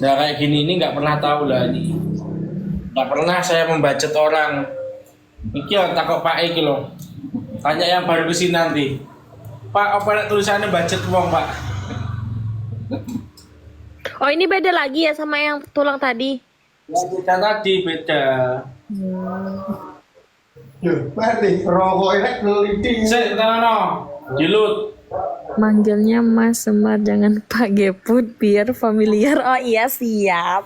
Nah kayak gini ini nggak pernah tahu lah ini. Nggak pernah saya membacet orang. Iki ya takut Pak Iki loh. Tanya yang baru kesini nanti. Pak, apa nak tulisannya budget uang Pak? Oh, ini beda lagi ya sama yang tulang tadi. Ya beda tadi beda. Duh, mari rokok enak ngeliti. Saya no, jilut. Manggilnya Mas Semar, jangan Pak Geput biar familiar. Oh iya, siap.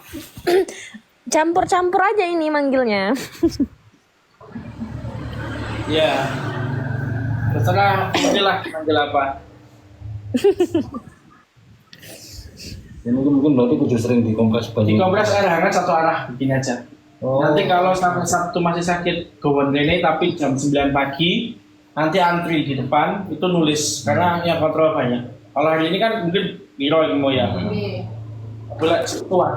Campur-campur aja ini manggilnya. Ya, terserah manggil apa. Ya, mungkin berarti kudu sering dikompres Di banyak. kompres air hangat satu arah bikin aja. Oh. Nanti kalau sampai Sabtu masih sakit gowon rene tapi jam 9 pagi nanti antri di depan itu nulis karena yang kontrol banyak. Kalau hari ini kan mungkin biro yang mau ya. Boleh tua.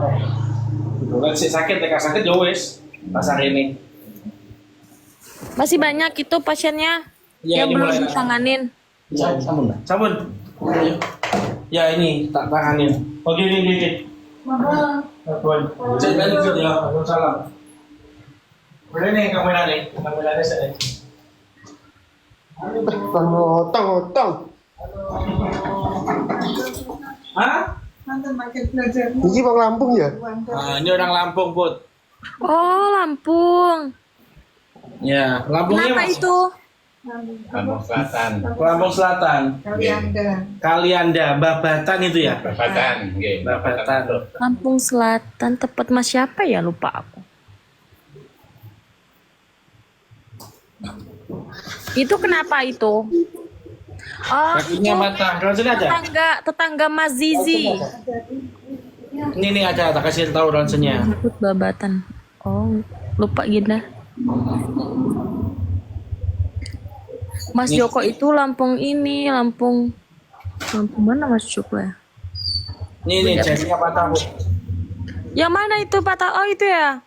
Boleh sih sakit, teka sakit ya wes pas hari ini. Masih banyak itu pasiennya Ya, yang ini belum mulai. ditanganin. Ya, Sampun lah. sabun. Ya ini tak tanganin. Oh gini. Sabun. Jangan gitu ya. Salam. Boleh nih kameranya saya. Tong. Hah? Mantan pakai belajar. Ini Bang Lampung ya? Nah, ini orang Lampung, Put. Oh, Lampung. Ya, Lampungnya Kenapa itu? Lampung Selatan. Lampung Selatan. Kalianda. Kalianda, Babatan itu ya? Babatan, nggih. Babatan. Lampung Selatan, tepat Mas siapa ya, lupa aku. Itu kenapa itu? Oh, Kakinya itu patah. Ronsennya ada? tetangga Mas Zizi. Ini nih ada, tak kasih tahu ronsennya. Ikut Babatan. Oh, lupa Ginda. Mas Ini- Joko itu Lampung ini, Lampung mana Mas Joko ya? Ini jadinya patah, Bu. Yang mana itu patah? Oh itu ya.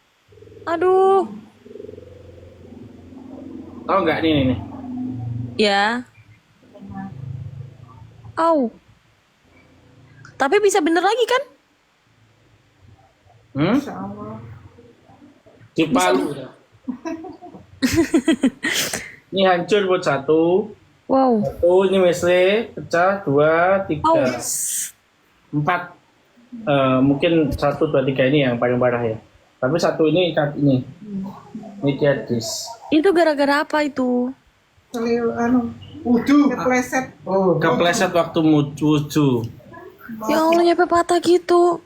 Aduh, Tahu nggak nih? ya. Au. Tapi bisa bener lagi kan? Hmm? Di Palu. Ini hancur buat satu. Wow. Satu, ini mesle, pecah, 2, 3, Au. 4. Mungkin 1, 2, 3 ini yang paling parah ya. Tapi satu ini ini. Ini diadis. Itu gara-gara apa itu? Kalau Udu. kepleset. Oh, Kepleset waktu wudhu. Ya Allah, nyampe patah gitu.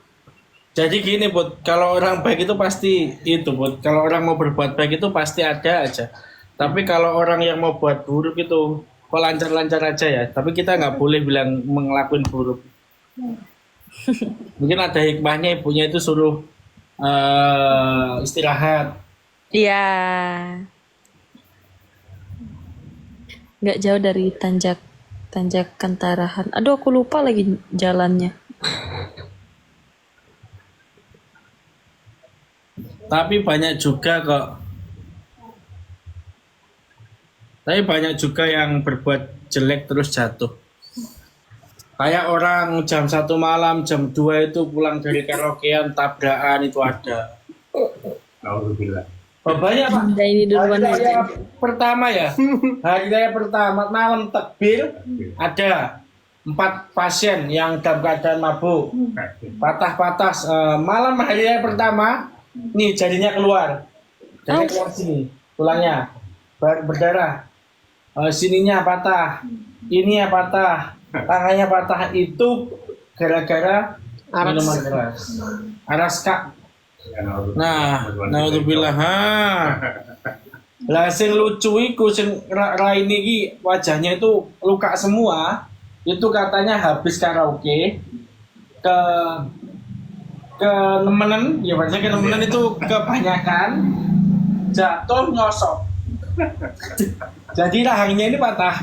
Jadi gini, Bud, kalau orang baik itu pasti itu, Bud. Kalau orang mau berbuat baik itu pasti ada aja. Tapi kalau orang yang mau buat buruk itu kok lancar-lancar aja ya. Tapi kita nggak boleh bilang ngelakuin buruk. Mungkin ada hikmahnya ibunya itu suruh istirahat. Iya. Nggak jauh dari tanjakan Tarahan. Aduh, aku lupa lagi jalannya. Tapi banyak juga kok. Tapi banyak juga yang berbuat jelek terus jatuh. Kayak orang jam 1 malam, jam 2 itu pulang dari karaokean, tabrakan itu ada. Alhamdulillah. Oh, banyak Pak. Anda ini duluan Hari raya aja. pertama ya. Hari raya pertama malam takbir ada 4 pasien yang dalam keadaan mabuk. Patah-patah malam hari raya pertama nih jadinya keluar. Jadinya keluar sini tulangnya berdarah. Sininya patah. Ininya patah. Tangannya patah itu gara-gara minuman keras. Aras Kak. Nah, naudzubillah. Lah sing lucu iku sing Raini iki wajahnya itu luka semua. Itu katanya habis karaoke ke nemenan, ya maksudnya ke nemenan itu kebanyakan jatuh nyosok. Jadi rahangnya ini patah.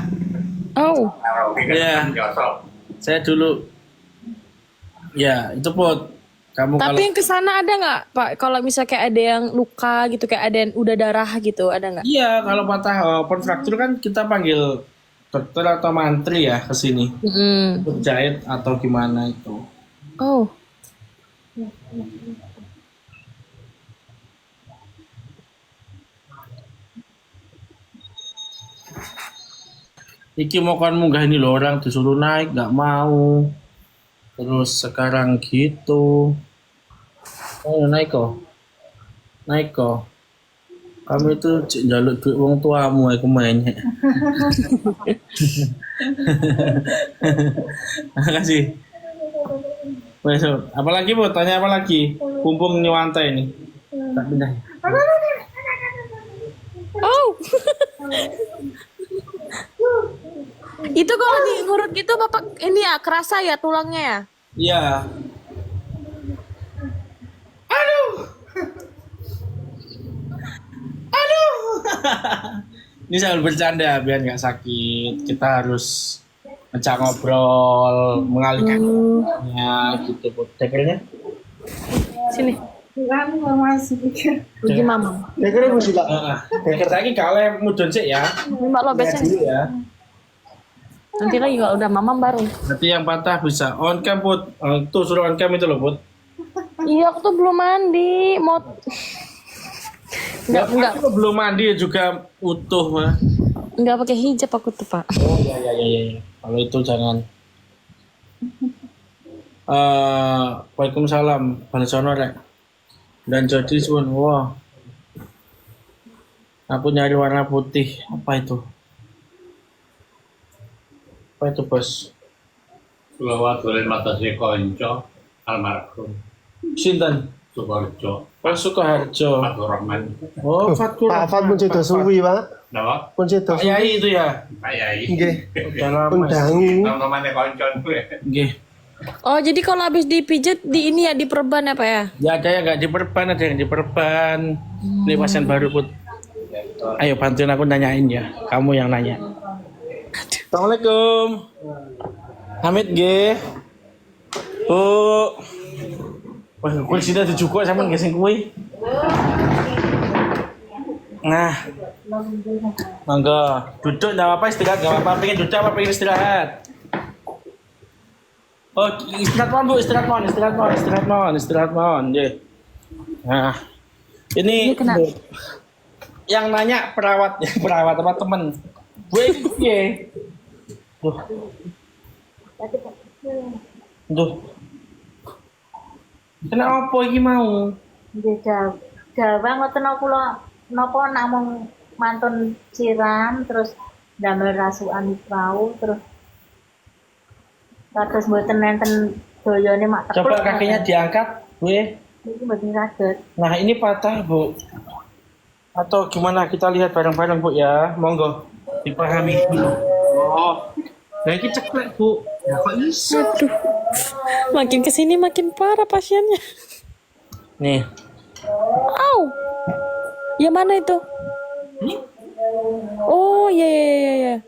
Oh, Ya. Saya dulu ya itu Pot. Kamu tapi kalau yang kesana ada nggak, Pak? Kalau misalnya kayak ada yang luka gitu, kayak ada yang udah darah gitu, ada nggak? iya kalau patah open fracture kan kita panggil dokter atau mantri ya ke sini. Mm. Untuk jahit atau gimana itu. Oh, Iki mau kan munggah ini loh, orang disuruh naik nggak mau. Terus sekarang gitu. Oh naik kok, naik kok. Kamu itu jaluk duit wong tuamu aku mainnya. Makasih. Besok, apalagi bu? Tanya apa lagi? Kumpung nyuwantai ini. Tak pindah. Oh. Itu kalau diurut gitu Bapak ini ya kerasa ya tulangnya ya? Iya. Aduh. Aduh. Ini sambil bercanda biar nggak sakit. Kita harus ngajak ngobrol, mengalihkan ya gitu bu. Cekernya? Sini. Kan masih pikir. Puji Mama. Ya kira mesti tak. Ceker saya ini kalem mudun sih ya. Ini Mbak lo Lihat biasanya. dulu ya. Nanti lagi kalau udah Mama baru. Nanti yang patah bisa on cam put. Tuh suruh on cam itu loh put. Iya aku tuh belum mandi. Mau enggak Aku belum mandi juga utuh mah. enggak pakai hijab aku tuh Pak. Oh ya. Kalau itu jangan. Waalaikumsalam. Balasono rek. Dan jadi pun wah. Aku nyari warna putih. Apa itu? Apa itu bos? Kulawa dolen matase kanca almarhum Sinten? Sukoharjo Pak Sukoharjo. Fatur Rahman. Oh, Fatur. Pak Afat pun sudah suwi, Pak. Napa? Pun sudah Pak suwi. Yai itu ya. Pak Yai. Nggih. Udah lama. Undangi. Nomane kanca kuwi. Nggih. Oh jadi kalau habis dipijat di ini ya diperban ya Pak ya? Ya ada yang nggak diperban, ada yang diperban. Ini pasien baru put. Ayo bantuin aku nanyain ya. Kamu yang nanya. Assalamualaikum. Hamid G. Bu. Wah, kue sudah dicukup sama ngeseng kue. Nah, monggo duduk nggak apa-apa istirahat nggak apa-apa. Pengen duduk apa pengen istirahat? Oh, istirahat mohon bu, istirahat mohon, ya. Nah, ini Ini kena- Bu, yang nanya perawat, perawat apa temen? Gue ya. Duh. Kenapa apa iki mau? Jawa ngoten kula napa namung mantun siram terus damel rasukan prau terus kados mboten nenten doyone mak Coba kakinya diangkat, gue. iki mboten saged. Nah ini patah bu. Atau gimana kita lihat bareng-bareng bu ya, monggo dipahami dulu. Oh, nah ini ceklek bu. Ya kok iso? Aduh. Makin kesini makin parah pasiennya. Nih, Au. Ya mana itu? Oh ya.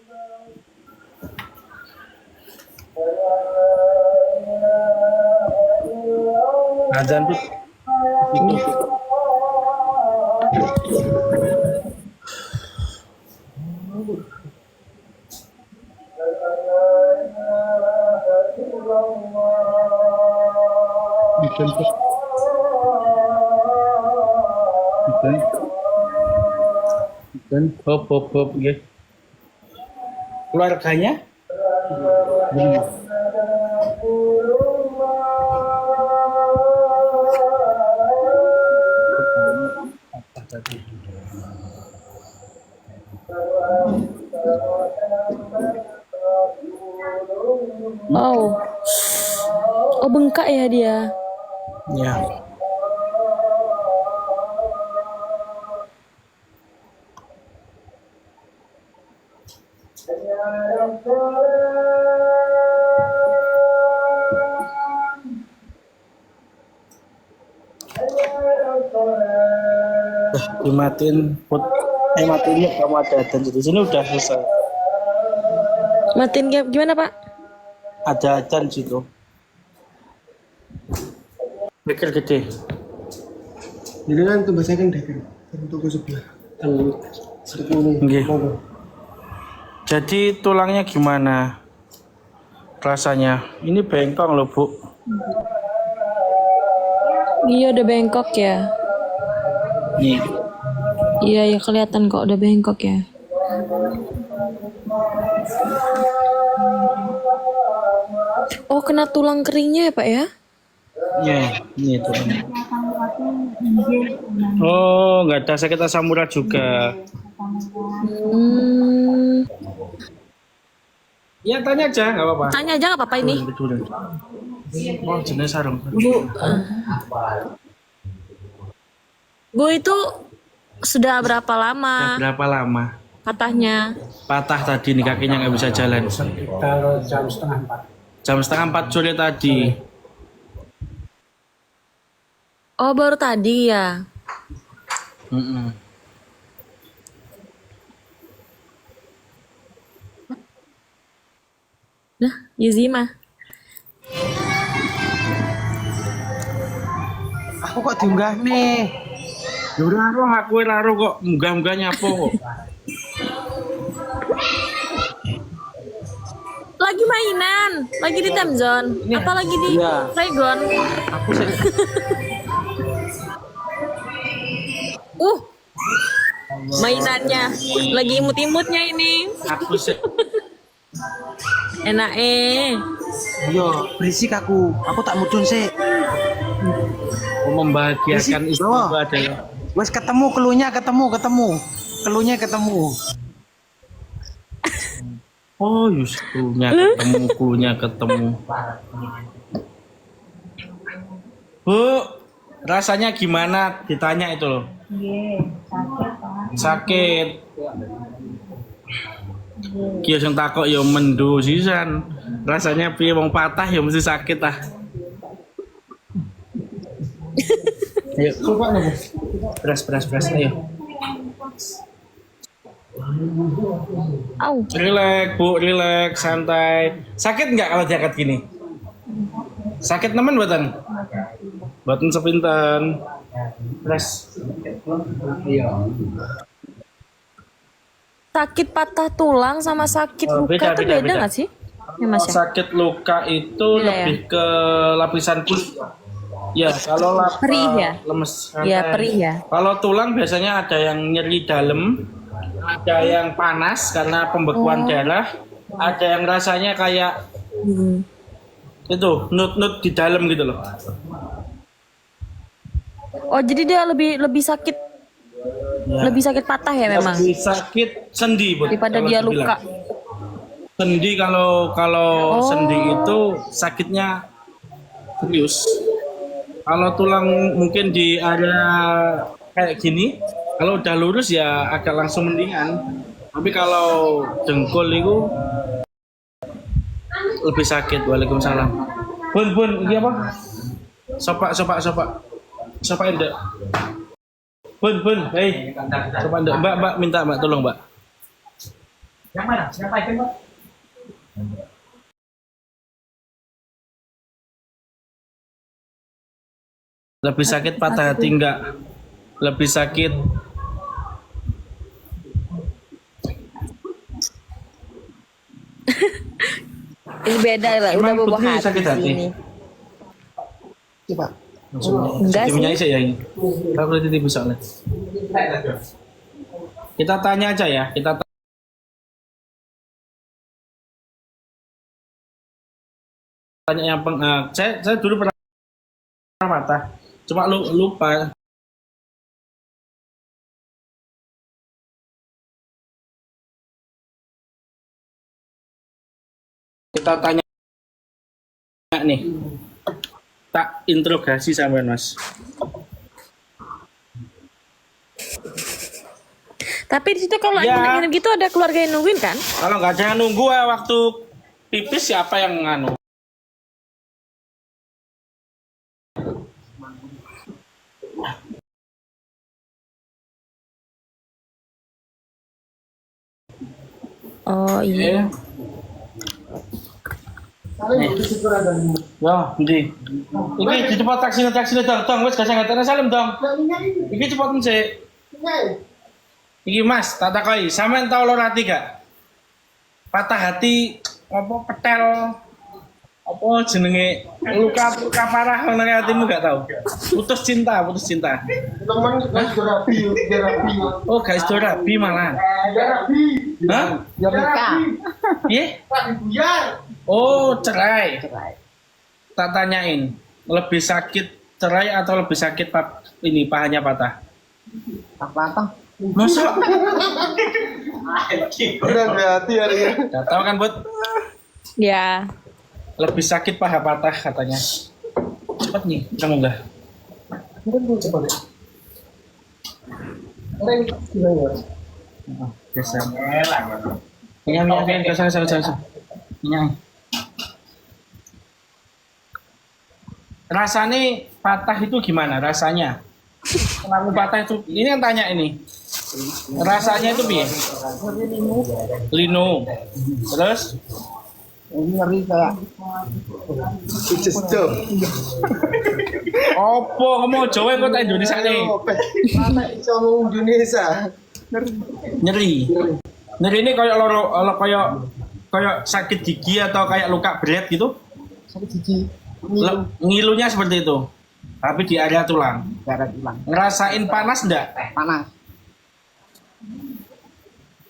azan bu. Dan hop gitu. Keluarganya? Apa tadi? Oh. Oh bengkak ya dia. Ya. Dimatiin put. Matiin ya kamu ada dan di sini udah selesai. Matiin gimana Pak? Ada ajan situ. Mikir gede. Jadi kan tuh bahasa kan dagang. Toko sebelah. Nggih. Jadi tulangnya gimana? Rasanya? Ini bengkong loh, Bu. Iya udah bengkok ya. Nih. Iya ya kelihatan kok udah bengkok ya. Oh kena tulang keringnya ya Pak ya? Ya, ini tuh. Oh, nggak ada sakit asam urat juga. Hmm, Ya tanya aja, nggak apa-apa. tanya aja nggak apa-apa ini. Betul. Oh, jenis sarung. Bu itu sudah berapa lama Berapa lama? patahnya? Patah tadi nih kakinya nggak bisa jalan. Sekitar jam setengah 4. Jam setengah 4 sore tadi. Oh baru tadi ya. Mm-mm. Nah, Yuzima. Aku kok diunggah nih. Ya udah roh aku laro kok munggah-munggah nyapo kok. Lagi mainan, lagi di time zone, apa lagi di playground? Aku sih Mainannya lagi imut-imutnya ini. aku sih Enak Yo, berisik aku. Aku tak mudun sih. membahagiakan Isi, istri bawa. itu adalah Wes ketemu keluhnya ketemu. Keluhnya ketemu. oh Yusufnya ketemu. Bu, rasanya gimana? Ditanya itu loh. Nggih, sakit Pak. Sakit. Kiyo sing takok ya mendo sisan. Rasanya piye wong patah ya mesti sakit ah. Ayo, Coba nih. beras ayo. Au. Relax, Bu, relax, santai. Sakit nggak kalau diangkat gini? Sakit nemen buatan? Buatan sepinten. Beras. Sakit patah tulang sama sakit Oh, luka tuh beda beda. nggak sih? Ya Mas ya? Sakit luka itu Iya, lebih ke lapisan kulit. Ya, kalau Perih ya? lemes. Iya, santai. perih ya. Kalau tulang biasanya ada yang nyeri dalam, ada yang panas karena pembekuan darah, ada yang rasanya kayak itu nut-nut di dalam gitu loh. Oh jadi dia lebih sakit, Ya. lebih sakit patah ya memang Lebih sakit sendi, Bu. daripada Kalau dia dibilang. luka. Sendi kalau Oh. sendi itu sakitnya serius. Kalau tulang mungkin di area kayak gini, kalau udah lurus ya agak langsung mendingan. Tapi kalau dengkul itu lebih sakit. Waalaikumsalam. Bun, ini apa? Sopak endek. Bun, hei. Sopak endek. Mbak, minta Mbak, tolong Mbak. Yang mana? Siapa itu, Mbak? Lebih sakit patah hati enggak? Lebih sakit Ini beda lah, udah Emang bobo Putri hati sakit hati? sini. Coba. Enggak Punya sih. Isya ya ini. Kalau boleh titip soalnya. Kita tanya aja ya. Tanya yang saya dulu pernah patah. Cuma lupa. Kita tanya nih. Tak interogasi sampean Mas. Tapi di situ kalau Ya. nginep gitu ada keluarga yang nungguin kan? Kalau nggak jangan nunggu ya waktu pipis siapa yang nganu? Oh iya. Ya, ndi? Iki dicepot taksine dong, wis gak ngatene salim dong. Iki cepoten sik. Iki Mas, tak takoki, sampean tau loro ati gak? Patah hati apa petel Apa jenenge luka parah nang hatimu gak tahu. Putus cinta. Teman guys terapi. Oh, guys terapi malah. Terapi. Hah? Ya luka. Iya? Tadi buyar. Oh, cerai. Tak tanyain, lebih sakit cerai atau lebih sakit ini pahanya patah? Apa? Masa? Udah hati hari ini. Gak tahu kan, Bud? Ya. Lebih sakit paha patah katanya. Cepet nih, kamu enggak? Mungkin cepat ya. Orang gimana? Biasa. Minyak, biasa. Minyak. Rasanya patah itu gimana rasanya? Kalau patah itu, ini yang tanya ini. Rasanya itu piye? Lino. Terus? Ngeri kayak. Just stop. Opo kamu Jawa kota Indonesia nih? Mana iso ngomong Indonesia? Nyeri ini kayak loro kayak sakit gigi atau kayak luka berat gitu? Sakit gigi. Ngilunya seperti itu. Tapi di area tulang. Ngerasain panas enggak? Panas.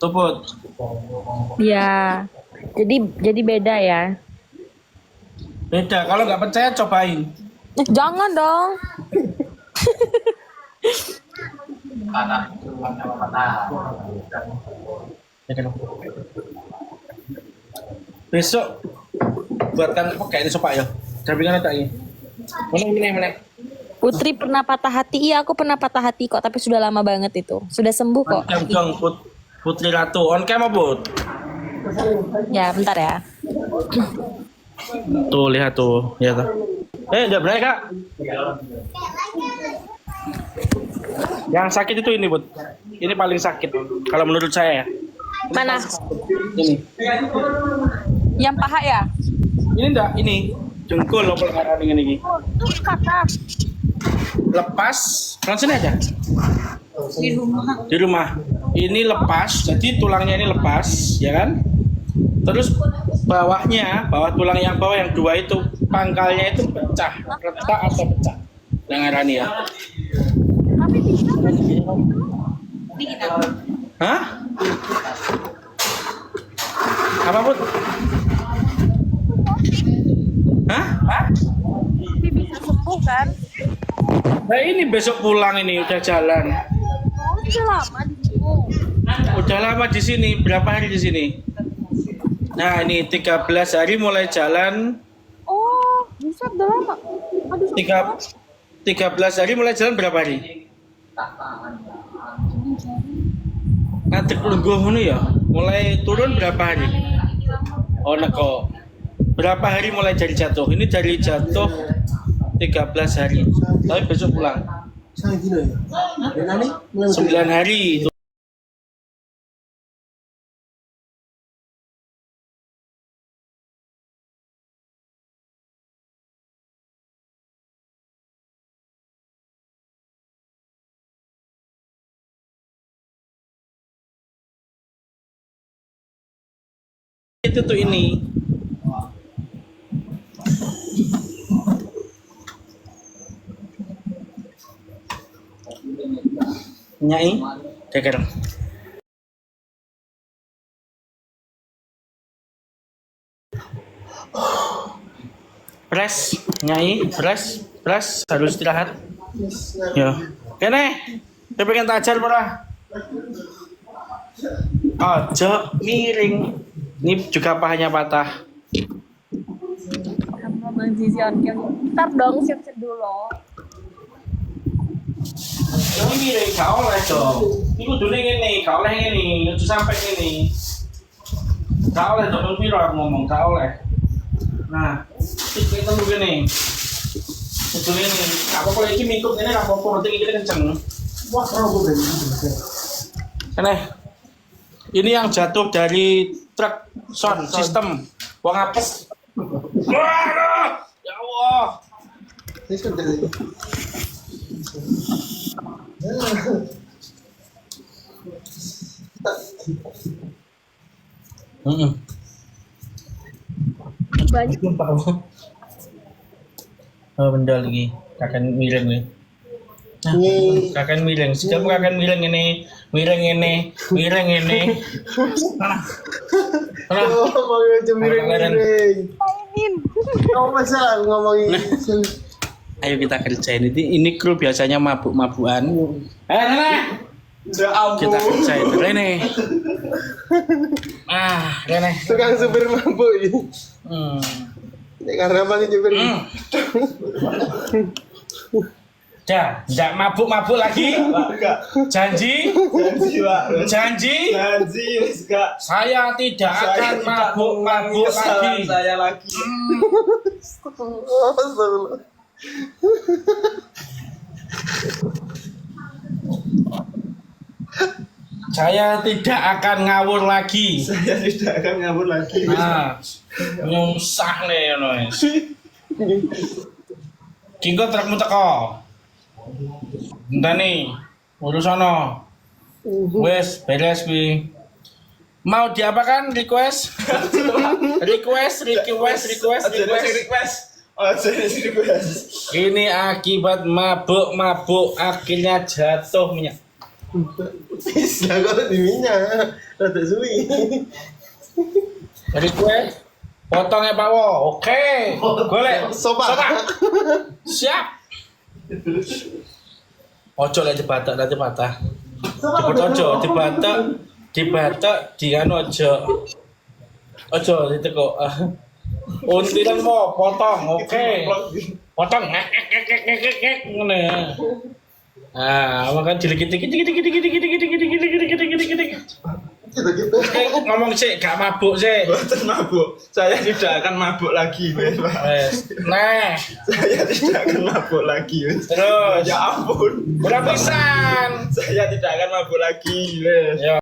Tuput. Ya. Jadi beda ya. Beda. Kalau nggak percaya cobain. Jangan dong. Besok buatkan kayak ini sopak ya. Tapi kan ada ini. Mana. Putri pernah patah hati. Iya, aku pernah patah hati kok, tapi sudah lama banget itu. Sudah sembuh kok. Jong Putri Ratu. On cam Bud? Ya, bentar ya. Tuh lihat tuh, ya tuh. Enggak berani Kak. Yang sakit itu ini Bud. Ini paling sakit kalau menurut saya ya. Mana? Ini. Yang paha ya? Ini enggak, ini jengkol lo pelanggaran dengan ini. Lepas, langsung aja. Di rumah. Ini lepas, jadi tulangnya ini lepas, ya kan? Terus bawah tulang yang bawah yang dua itu pangkalnya itu pecah, retak atau pecah. Dengarani ya. Hah? Apa Bud? Hah? Bisa sembuh kan? Nah ini besok pulang ini udah jalan. Udah lama di situ. Udah lama di sini. Berapa hari di sini? Nah ini 13 hari mulai jalan. Oh, bisa udah lama. Aduh, 13 hari mulai jalan berapa hari? Ngadeg lungguh ngono ya. Mulai turun berapa hari? Oh neko. Berapa hari mulai dari jatuh? Ini dari jatuh 13 hari. Tapi besok pulang. Sang dino ya. Dan ini 9 hari itu. Itu tuh ini. Nyai, keker. Press, nyai, press, harus istirahat. Ya, kene, dia pengen tak ajar pernah. Ojo miring. Ini juga pahanya patah. Bang Zizi on cam. Ntar dong, siap-siap dulu. Ini miring, gak oleh dong. Ini kudune ngene, gak oleh ngene, kudu sampai ngene. Gak oleh dong, piro aku ngomong, gak oleh. Nah, kita begini. Kudu ngene, gak apa-apa iki mingkuk ngene gak apa-apa, penting iki kenceng. wah terlalu berani. Kene. Ini yang jatuh dari truk sound system. Wong apes. Waduh, ya Allah. Ini kan dari. banyak. Oh, benda lagi. Kakak miring nih. Nah, Ini kakak miring. Sejak kakak miring ini. Miring ini. Miring ini. Mana? Mana? oh, ngomongin cemiring-miring. Oh, masa ngomongin Ayo kita kerjain ini kru biasanya mabuk-mabukan. Rene, Ya ampun. kita kerjain Rene. Rene. Tukang supir mabuk ini. Ya, karena apa nih supir? Jangan mabuk-mabuk lagi. Enggak. Janji, Janji, Pak. janji. Janji, wis gak. Saya tidak akan mabuk-mabuk lagi. Saya lagi. Astagfirullah. Saya tidak akan ngawur lagi. Saya tidak akan ngabur lagi. Nah, nyusah nih, Nois. Kingko trukmu teko. Entah nih, urus sono. Wes, beres pi. Mau diapakan request? request. Oh, saya request. Ini akibat mabuk-mabuk akhirnya jatuh minyak. Bisa kok di minyak. Rada suwi. Request potongnya Pak Wo. Oke. Golek Sopak. Siap. Ojo lek dibatak nanti patah. Cepet ojo dibatak dikan ojo. Ojo ditekuk. Untilan mau potong. Oke. Potong. Ngene. Ah, makan dikit-dikit. Oke, ngomong sih, gak mabuk sih. Boten mabuk. Saya tidak akan mabuk lagi, wes, Pak. Wes. Nah, Saya tidak akan mabuk lagi, wes. terus. Ya ampun. Berapa pisan? Saya tidak akan mabuk lagi, wes. Ya.